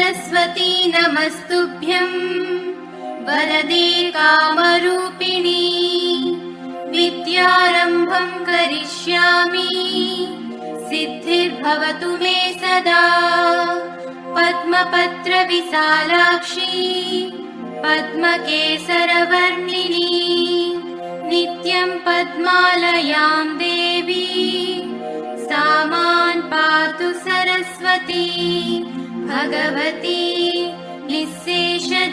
सरस्वती नमस्तुभ्यं वरदे कामरूपिणी विद्यारम्भं करिष्यामि सिद्धिर्भवतु मे सदा पद्मपत्रविशालाक्षी पद्मकेसरवर्णिनी नित्यं पद्मालयां देवी सा मां पातु सरस्वती भगवती निःशेषजाड्यापहा।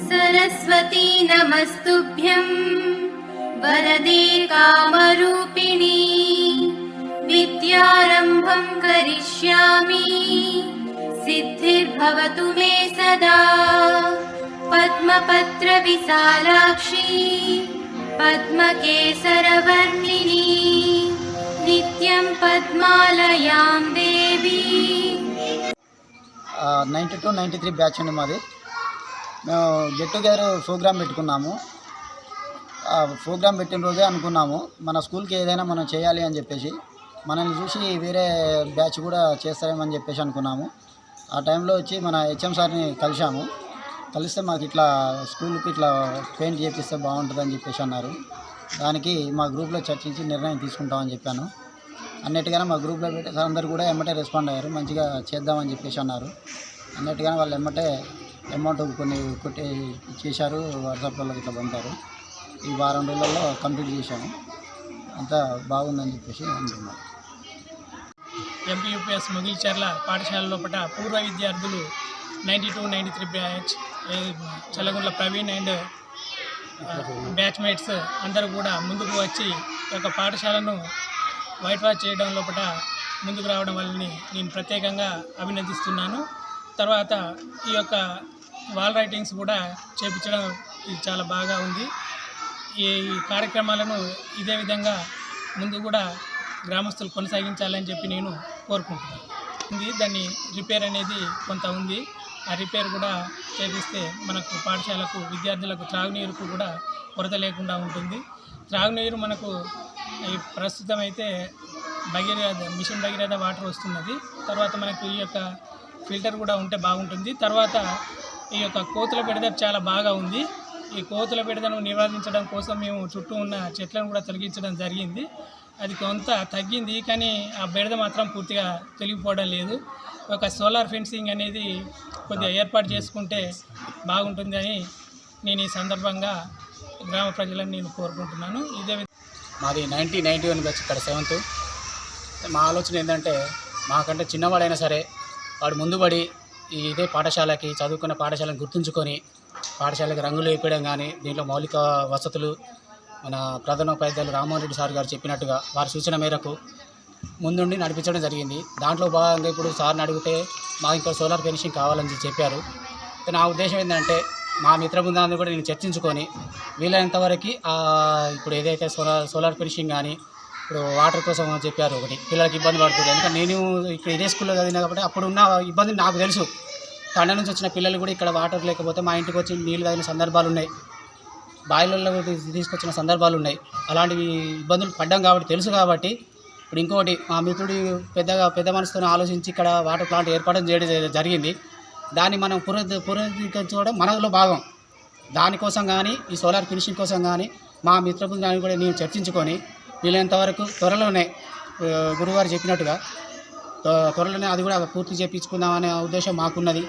सरस्वती नमस्तुभ्यं वरदे कामरूपिणी विद्यारम्भं करिष्यामि सिद्धिर्भवतु मे सदा पद्मपत्रविशालाक्षी पद्मकेसरवर्णिनी नित्यं पद्मालयां देवी। 92-93 బ్యాచ్ అండి మాది. మేము గెట్ టుగెదర్ ప్రోగ్రామ్ పెట్టుకున్నాము. ఆ ప్రోగ్రామ్ పెట్టిన రోజే అనుకున్నాము మన స్కూల్కి ఏదైనా మనం చేయాలి అని చెప్పేసి. మనల్ని చూసి వేరే బ్యాచ్ కూడా చేస్తారేమని చెప్పేసి అనుకున్నాము. ఆ టైంలో వచ్చి మన హెచ్ఎం సార్ని కలిస్తే మాకు ఇట్లా స్కూల్కి ఇట్లా పెయింట్ చేపిస్తే బాగుంటుందని చెప్పేసి అన్నారు. దానికి మా గ్రూప్లో చర్చించి నిర్ణయం తీసుకుంటామని చెప్పాను. అన్నిటిగానే మా గ్రూప్లో పెట్టి అందరూ కూడా ఎమ్మటే రెస్పాండ్ అయ్యారు. మంచిగా చేద్దామని చెప్పేసి అన్నారు. అన్నిటిగానే వాళ్ళు ఎమ్మటే అమౌంట్ కొన్ని కొట్టి చేశారు. వాట్సాప్లో ఇట్లా పంపారు. ఈ వారం రోజులలో కంప్లీట్ చేశాము. అంతా బాగుందని చెప్పేసి అంటున్నాను. ఎంపీయూపీఎస్ మొగిల్చర్ల పాఠశాల లోపల పూర్వ విద్యార్థులు 92-93 batch Challagundla Praveen and batchmates అందరూ కూడా ముందుకు వచ్చి ఈ యొక్క పాఠశాలను వైట్ వాష్ చేయడం లోపల ముందుకు రావడం వల్లని నేను ప్రత్యేకంగా అభినందిస్తున్నాను. తర్వాత ఈ యొక్క వాల్ రైటింగ్స్ కూడా చేపించడం ఇది చాలా బాగా ఉంది. ఈ కార్యక్రమాలను ఇదే విధంగా ముందు కూడా గ్రామస్తులు కొనసాగించాలని చెప్పి నేను కోరుకుంటున్నాను. దాన్ని రిపేర్ అనేది కొంత ఉంది. ఆ రిపేర్ కూడా చేపిస్తే మనకు పాఠశాలకు విద్యార్థులకు త్రాగునీరుకు కూడా కొరత లేకుండా ఉంటుంది. త్రాగునీరు మనకు ఈ ప్రస్తుతం అయితే మిషన్ భగీరథ వాటర్ వస్తున్నది. తర్వాత మనకు ఈ యొక్క ఫిల్టర్ కూడా ఉంటే బాగుంటుంది. తర్వాత ఈ యొక్క కోతుల బెడద చాలా బాగా ఉంది. ఈ కోతుల బెడదను నివారించడం కోసం మేము చుట్టూ ఉన్న చెట్లను కూడా తొలగించడం జరిగింది. అది కొంత తగ్గింది, కానీ ఆ బెడద మాత్రం పూర్తిగా తొలగిపోవడం లేదు. ఒక సోలార్ ఫెన్సింగ్ అనేది కొద్దిగా ఏర్పాటు చేసుకుంటే బాగుంటుందని నేను ఈ సందర్భంగా గ్రామ ప్రజలను నేను కోరుకుంటున్నాను. ఇదే మాది 90-91 బ్యాచ్ ఇక్కడ 7th. మా ఆలోచన ఏంటంటే మాకంటే చిన్నవాడైనా సరే వాడు ముందుబడి ఇదే పాఠశాలకి చదువుకున్న పాఠశాలను గుర్తుంచుకొని పాఠశాలకు రంగులు వేయడం కానీ దీంట్లో మౌలిక వసతులు మన ప్రధానోపాధ్యాయులు రామ్మోహన్ రెడ్డి సార్ గారు చెప్పినట్టుగా వారి సూచన మేరకు ముందుండి నడిపించడం జరిగింది. దాంట్లో భాగంగా ఇప్పుడు సార్ని అడిగితే మాకు ఇంకా సోలార్ ఫినిషింగ్ కావాలని చెప్పారు. నా ఉద్దేశం ఏంటంటే మా మిత్ర బృందాన్ని కూడా నేను చర్చించుకొని వీలైనంతవరకు ఇప్పుడు ఏదైతే సోలార్ ఫినిషింగ్ కానీ ఇప్పుడు వాటర్ కోసం చెప్పారు ఒకటి పిల్లలకి ఇబ్బంది పడుతుంది. ఎందుకంటే నేను ఇక్కడ ఇదే స్కూల్లో చదివినా కాబట్టి అప్పుడు ఉన్న ఇబ్బంది నాకు తెలుసు. తండ నుంచి వచ్చిన పిల్లలు కూడా ఇక్కడ వాటర్ లేకపోతే మా ఇంటికి వచ్చి నీళ్ళు తాగిన సందర్భాలు ఉన్నాయి, బాయిలలో తీసుకొచ్చిన సందర్భాలు ఉన్నాయి. అలాంటివి ఇబ్బందులు పడ్డాం కాబట్టి తెలుసు. కాబట్టి ఇప్పుడు ఇంకోటి మా మిత్రుడు పెద్ద మనసుతో ఆలోచించి ఇక్కడ వాటర్ ప్లాంట్ ఏర్పాటు చేయడం జరిగింది. దాన్ని మనం పునరుద్ధరించుకోవడం మనలో భాగం. దానికోసం కానీ ఈ సోలార్ ఫినిషింగ్ కోసం కానీ మా మిత్ర బృందాన్ని కూడా నేను చర్చించుకొని వీలైనంతవరకు త్వరలోనే గురువారు చెప్పినట్టుగా త్వరలోనే అది కూడా పూర్తి చేయించుకుందామనే ఉద్దేశం మాకున్నది.